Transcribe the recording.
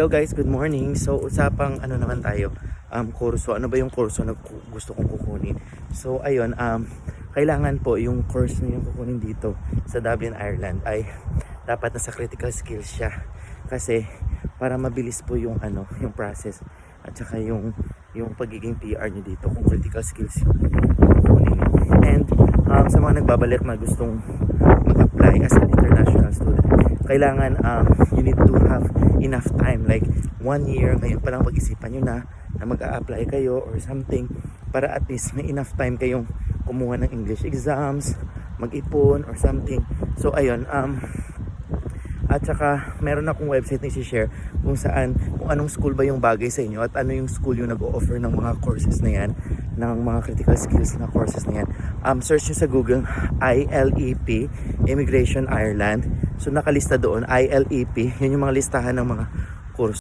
Hello guys, good morning. So usapang ano naman tayo, kurso. Ano ba yung kurso na gusto kong kukunin? So ayun, kailangan po yung course na yung kukunin dito sa Dublin, Ireland ay dapat nasa critical skills siya. Kasi para mabilis po yung yung process at saka yung pagiging PR niyo dito kung critical skills yung kukunin niyo. And sa mga nagbabalik na gustong mag-apply as an international student, kailangan you need to have enough time, like 1 year ngayon pa lang pag-isipan nyo na mag-a-apply kayo or something, para at least may enough time kayong kumuha ng English exams, mag-ipon or something. So ayun, at saka meron akong website na i-share kung saan, kung anong school ba yung bagay sa inyo at ano yung school yung nag-o-offer ng mga courses na yan, ng mga critical skills na courses na yan. Search nyo sa Google ILEP Immigration Ireland. So nakalista doon ILEP, yun yung mga listahan ng mga